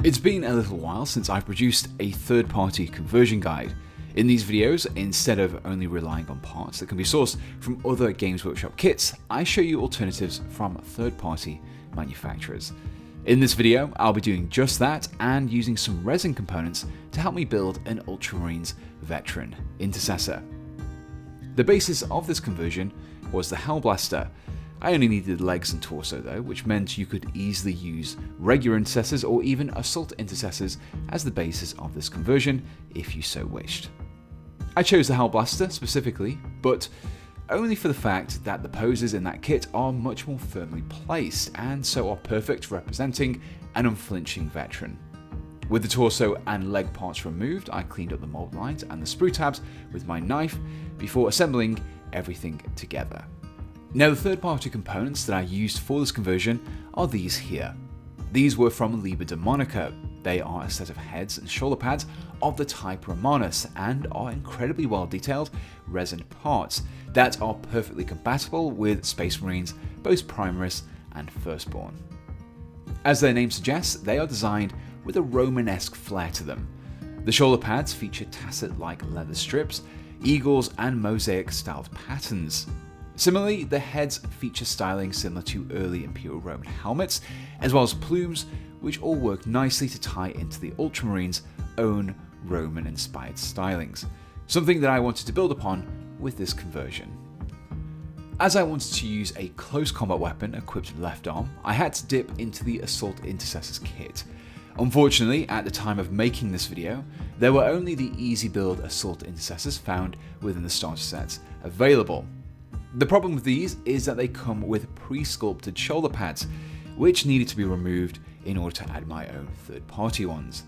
It's been a little while since I've produced a third-party conversion guide. In these videos, instead of only relying on parts that can be sourced from other Games Workshop kits, I show you alternatives from third-party manufacturers. In this video, I'll be doing just that and using some resin components to help me build an Ultramarine Veteran Intercessor. The basis of this conversion was the Hellblaster. I only needed legs and torso though, which meant you could easily use regular intercessors or even assault intercessors as the basis of this conversion if you so wished. I chose the Hellblaster specifically, but only for the fact that the poses in that kit are much more firmly placed and so are perfect for representing an unflinching veteran. With the torso and leg parts removed, I cleaned up the mold lines and the sprue tabs with my knife before assembling everything together. Now, the third-party components that I used for this conversion are these here. These were from Liber Daemonica. They are a set of heads and shoulder pads of the type Romanus and are incredibly well detailed resin parts that are perfectly compatible with Space Marines, both Primaris and Firstborn. As their name suggests, they are designed with a Romanesque flair to them. The shoulder pads feature tasset-like leather strips, eagles and mosaic-styled patterns. Similarly, the heads feature styling similar to early Imperial Roman helmets, as well as plumes, which all work nicely to tie into the Ultramarines' own Roman-inspired stylings, something that I wanted to build upon with this conversion. As I wanted to use a close combat weapon equipped with left arm, I had to dip into the Assault Intercessor's kit. Unfortunately, at the time of making this video, there were only the easy build Assault Intercessors found within the starter sets available. The problem with these is that they come with pre-sculpted shoulder pads, which needed to be removed in order to add my own third-party ones.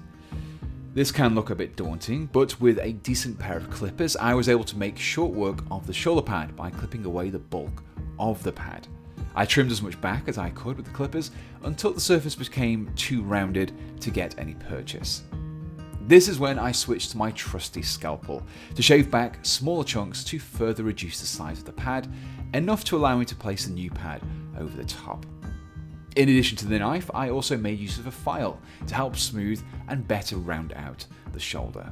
This can look a bit daunting, but with a decent pair of clippers, I was able to make short work of the shoulder pad by clipping away the bulk of the pad. I trimmed as much back as I could with the clippers until the surface became too rounded to get any purchase. This is when I switched to my trusty scalpel to shave back smaller chunks to further reduce the size of the pad, enough to allow me to place a new pad over the top. In addition to the knife, I also made use of a file to help smooth and better round out the shoulder.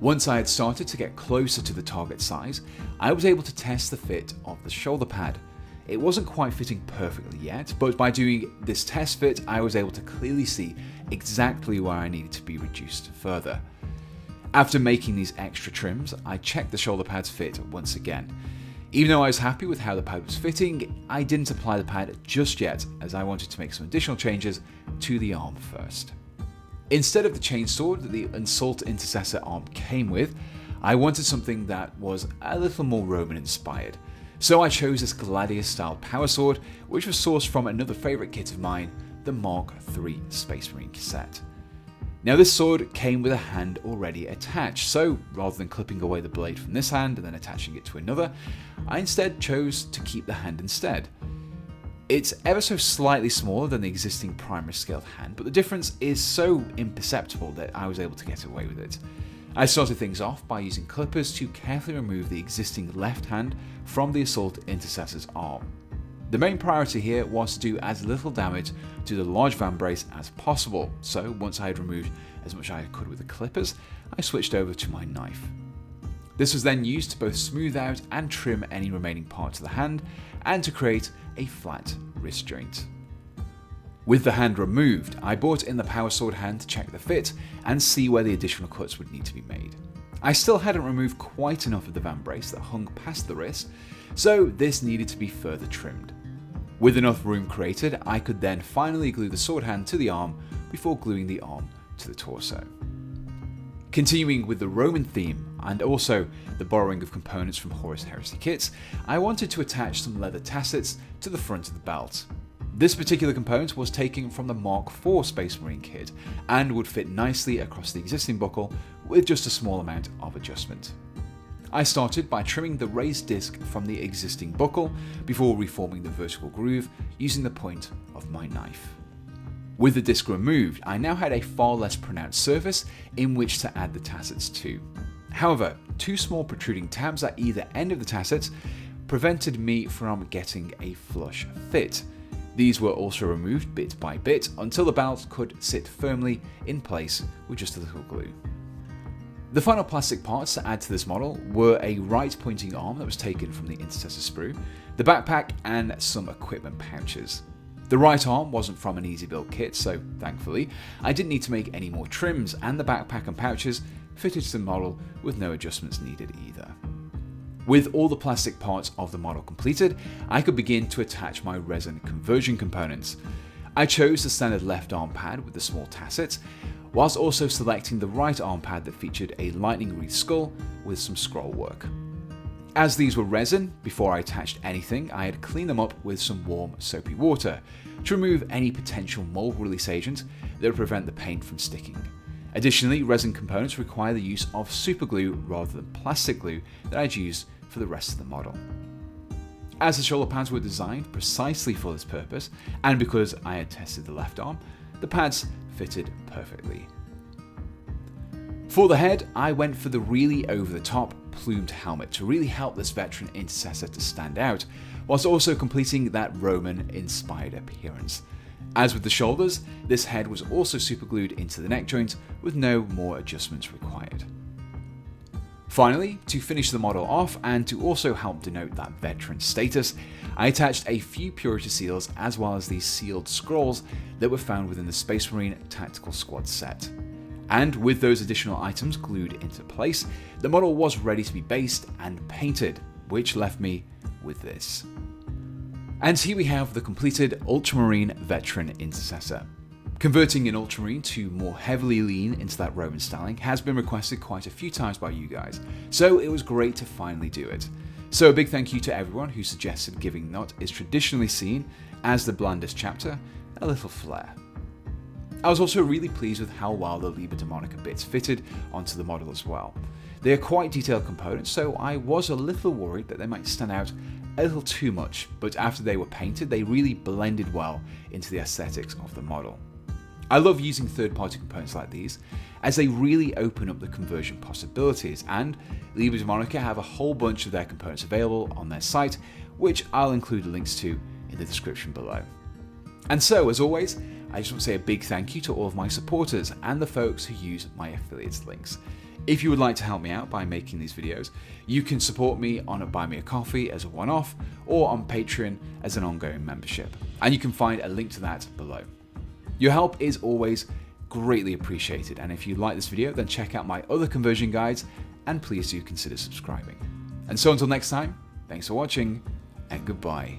Once I had started to get closer to the target size, I was able to test the fit of the shoulder pad. It wasn't quite fitting perfectly yet, but by doing this test fit, I was able to clearly see exactly where I needed to be reduced further. After making these extra trims, I checked the shoulder pad's fit once again. Even though I was happy with how the pad was fitting, I didn't apply the pad just yet, as I wanted to make some additional changes to the arm first. Instead of the chainsword that the Assault Intercessor arm came with, I wanted something that was a little more Roman inspired. So I chose this gladiator-style power sword, which was sourced from another favourite kit of mine, the Mark III Space Marine cassette. Now, this sword came with a hand already attached, so rather than clipping away the blade from this hand and then attaching it to another, I instead chose to keep the hand instead. It's ever so slightly smaller than the existing primary scaled hand, but the difference is so imperceptible that I was able to get away with it. I started things off by using clippers to carefully remove the existing left hand from the Assault Intercessor's arm. The main priority here was to do as little damage to the large vambrace as possible, so once I had removed as much as I could with the clippers, I switched over to my knife. This was then used to both smooth out and trim any remaining parts of the hand, and to create a flat wrist joint. With the hand removed, I brought in the power sword hand to check the fit and see where the additional cuts would need to be made. I still hadn't removed quite enough of the vambrace that hung past the wrist, so this needed to be further trimmed. With enough room created, I could then finally glue the sword hand to the arm before gluing the arm to the torso. Continuing with the Roman theme and also the borrowing of components from Horus Heresy kits, I wanted to attach some leather tassets to the front of the belt. This particular component was taken from the Mark IV Space Marine kit and would fit nicely across the existing buckle with just a small amount of adjustment. I started by trimming the raised disc from the existing buckle before reforming the vertical groove using the point of my knife. With the disc removed, I now had a far less pronounced surface in which to add the tassets to. However, two small protruding tabs at either end of the tassets prevented me from getting a flush fit. These were also removed bit by bit until the belt could sit firmly in place with just a little glue. The final plastic parts to add to this model were a right pointing arm that was taken from the Intercessor sprue, the backpack, and some equipment pouches. The right arm wasn't from an easy build kit, so thankfully I didn't need to make any more trims, and the backpack and pouches fitted to the model with no adjustments needed either. With all the plastic parts of the model completed, I could begin to attach my resin conversion components. I chose the standard left arm pad with the small tassets, whilst also selecting the right arm pad that featured a lightning wreath skull with some scroll work. As these were resin, before I attached anything, I had cleaned them up with some warm soapy water to remove any potential mold release agent that would prevent the paint from sticking. Additionally, resin components require the use of super glue rather than plastic glue that I'd use for the rest of the model. As the shoulder pads were designed precisely for this purpose, and because I had tested the left arm, the pads fitted perfectly. For the head, I went for the really over-the-top plumed helmet to really help this veteran intercessor to stand out, whilst also completing that Roman-inspired appearance. As with the shoulders, this head was also superglued into the neck joint with no more adjustments required. Finally, to finish the model off and to also help denote that veteran status, I attached a few purity seals as well as these sealed scrolls that were found within the Space Marine Tactical Squad set. And with those additional items glued into place, the model was ready to be based and painted, which left me with this. And here we have the completed Ultramarine Veteran Intercessor. Converting an Ultramarine to more heavily lean into that Roman styling has been requested quite a few times by you guys, so it was great to finally do it. So a big thank you to everyone who suggested giving what is traditionally seen as the blandest chapter a little flair. I was also really pleased with how well the Liber Daemonica bits fitted onto the model as well. They are quite detailed components, so I was a little worried that they might stand out a little too much, but after they were painted, they really blended well into the aesthetics of the model. I love using third-party components like these, as they really open up the conversion possibilities, and Liber Daemonica have a whole bunch of their components available on their site, which I'll include links to in the description below. And so, as always, I just want to say a big thank you to all of my supporters and the folks who use my affiliates links. If you would like to help me out by making these videos, you can support me on Buy Me a Coffee as a one-off, or on Patreon as an ongoing membership, and you can find a link to that below. Your help is always greatly appreciated, and if you like this video, then check out my other conversion guides, and please do consider subscribing. And so until next time, thanks for watching, and goodbye.